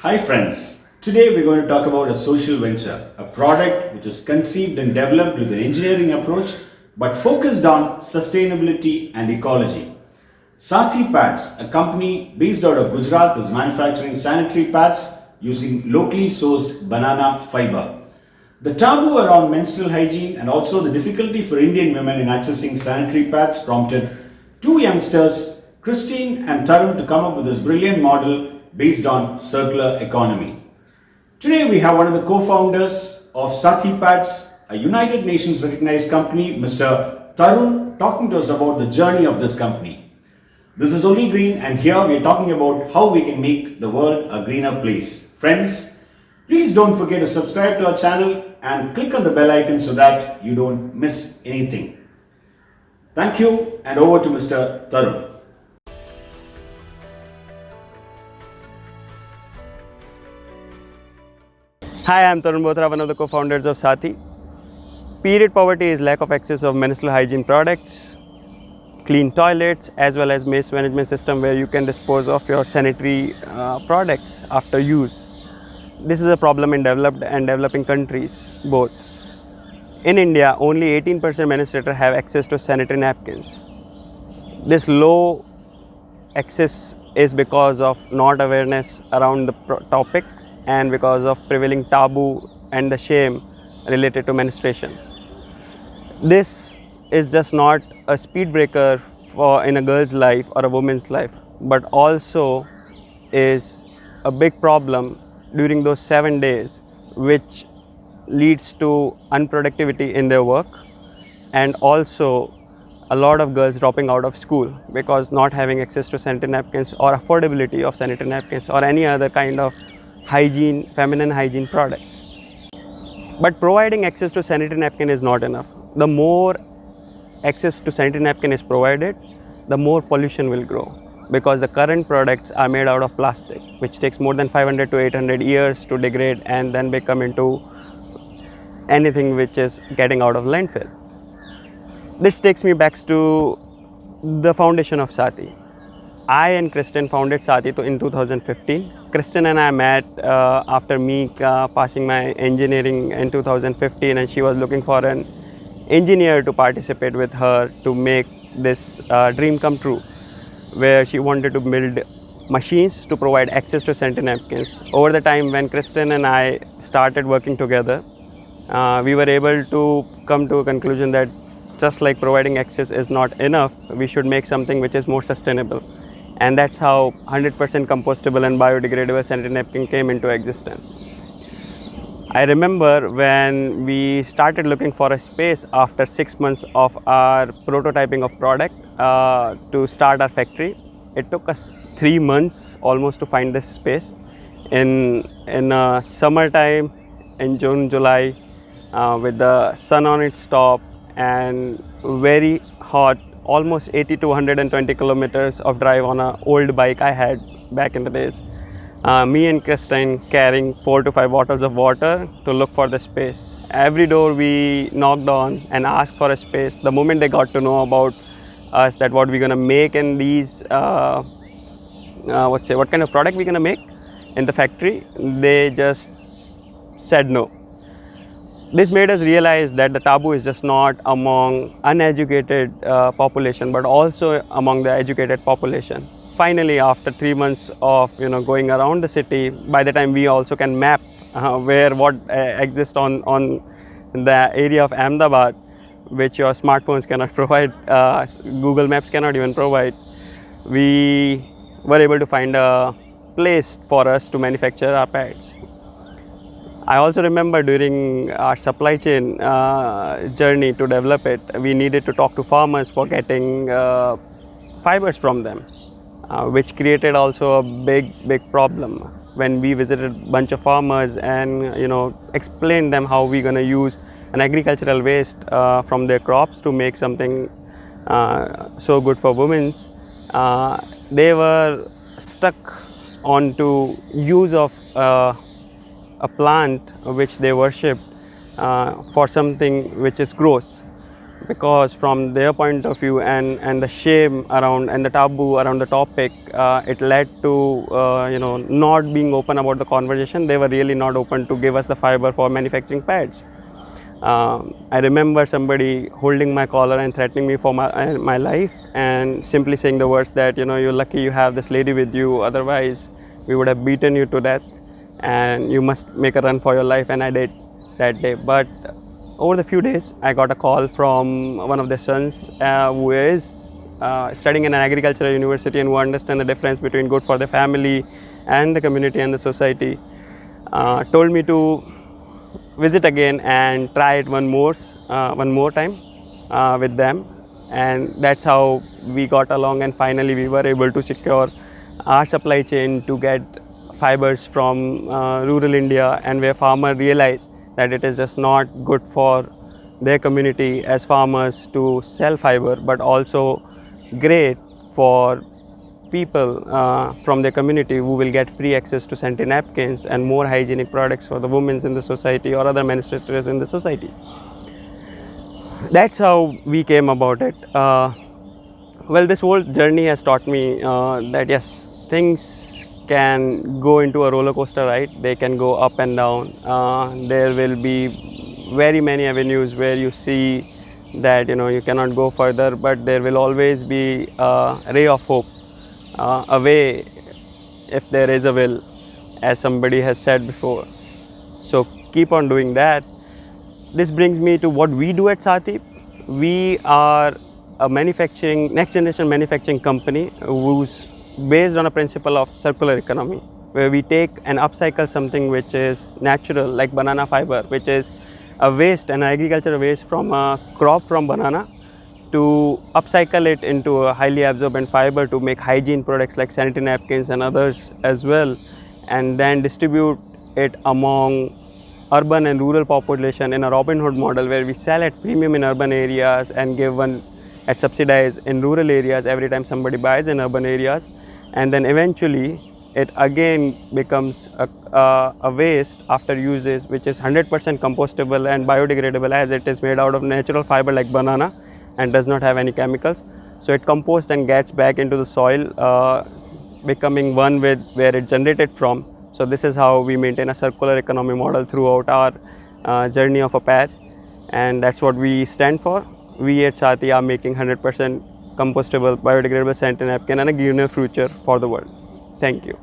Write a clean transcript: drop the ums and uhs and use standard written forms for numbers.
Hi friends, today we're going to talk about a social venture, a product which is conceived and developed with an engineering approach but focused on sustainability and ecology. Saathi Pads, a company based out of Gujarat, is manufacturing sanitary pads using locally sourced banana fiber. The taboo around menstrual hygiene and also the difficulty for Indian women in accessing sanitary pads prompted two youngsters, Kristin and Tarun, to come up with this brilliant model based on circular economy. Today we have one of the co-founders of Saathi Pads, a United Nations recognized company, Mr. Tarun, talking to us about the journey of this company. This is Only Green, and here we are talking about how we can make the world a greener place. Friends, please don't forget to subscribe to our channel and click on the bell icon so that you don't miss anything. Thank you, and over to Mr. Tarun. Hi, I'm Tarun Bothra, one of the co-founders of Saathi. Period poverty is lack of access of menstrual hygiene products, clean toilets, as well as waste management system where you can dispose of your sanitary products after use. This is a problem in developed and developing countries, both. In India, only 18% menstruators have access to sanitary napkins. This low access is because of not awareness around the topic and because of prevailing taboo and the shame related to menstruation. This is just not a speed breaker for in a girl's life or a woman's life, but also is a big problem during those 7 days, which leads to unproductivity in their work, and also a lot of girls dropping out of school because not having access to sanitary napkins or affordability of sanitary napkins or any other kind of hygiene, feminine hygiene product. But providing access to sanitary napkin is not enough. The more access to sanitary napkin is provided, the more pollution will grow, because the current products are made out of plastic, which takes more than 500 to 800 years to degrade and then become into anything which is getting out of landfill. This takes me back to the foundation of Saathi. I and Kristin founded Saathi in 2015. Kristin and I met after me passing my engineering in 2015, and she was looking for an engineer to participate with her to make this dream come true, where she wanted to build machines to provide access to sanitary napkins. Over the time when Kristin and I started working together, we were able to come to a conclusion that just like providing access is not enough, we should make something which is more sustainable. And that's how 100% compostable and biodegradable sanitary napkin came into existence. I remember when we started looking for a space after 6 months of our prototyping of product to start our factory. It took us 3 months almost to find this space. In summertime, in June, July, with the sun on its top and very hot, almost 80 to 120 kilometers of drive on an old bike I had back in the days. Me and Kristin carrying 4 to 5 bottles of water to look for the space. Every door we knocked on and asked for a space. The moment they got to know about us, that what we're gonna make in these, what kind of product we're gonna make in the factory, they just said no. This made us realize that the taboo is just not among uneducated population, but also among the educated population. Finally, after 3 months of going around the city, by the time we also can map where what exists on the area of Ahmedabad, which your smartphones cannot provide, Google Maps cannot even provide, we were able to find a place for us to manufacture our pads. I also remember during our supply chain journey to develop it, we needed to talk to farmers for getting fibers from them, which created also a big problem. When we visited a bunch of farmers and explained them how we're going to use an agricultural waste from their crops to make something so good for women's, they were stuck onto use of a plant which they worshipped for something which is gross. because from their point of view and the shame around and the taboo around the topic, it led to not being open about the conversation. They were really not open to give us the fiber for manufacturing pads. I remember somebody holding my collar and threatening me for my life, and simply saying the words that, you're lucky you have this lady with you, otherwise we would have beaten you to death and you must make a run for your life. And I did that day. But over the few days, I got a call from one of their sons who is studying in an agricultural university and who understands the difference between good for the family and the community and the society. Told me to visit again and try it one more time with them, and that's how we got along, and finally we were able to secure our supply chain to get fibers from rural India, and where farmers realize that it is just not good for their community as farmers to sell fiber, but also great for people from their community who will get free access to sanitary napkins and more hygienic products for the women in the society or other menstruators in the society. That's how we came about it. Well, this whole journey has taught me that yes, things can go into a roller coaster ride. They can go up and down. There will be very many avenues where you see that you cannot go further, but there will always be a ray of hope, a way, if there is a will, as somebody has said before. So keep on doing that. This brings me to what we do at Saathi. We are a next generation manufacturing company who's based on a principle of circular economy, where we take and upcycle something which is natural, like banana fiber, which is a waste, an agricultural waste from a crop from banana, to upcycle it into a highly absorbent fiber to make hygiene products like sanitary napkins and others as well, and then distribute it among urban and rural population in a Robin Hood model, where we sell at premium in urban areas and give one at subsidized in rural areas every time somebody buys in urban areas, and then eventually it again becomes a waste after uses, which is 100% compostable and biodegradable, as it is made out of natural fiber like banana and does not have any chemicals. So it composts and gets back into the soil, becoming one with where it generated from. So this is how we maintain a circular economy model throughout our journey of a path, and that's what we stand for. We at Saathi are making 100% compostable, biodegradable sanitary napkin and a greener future for the world. Thank you.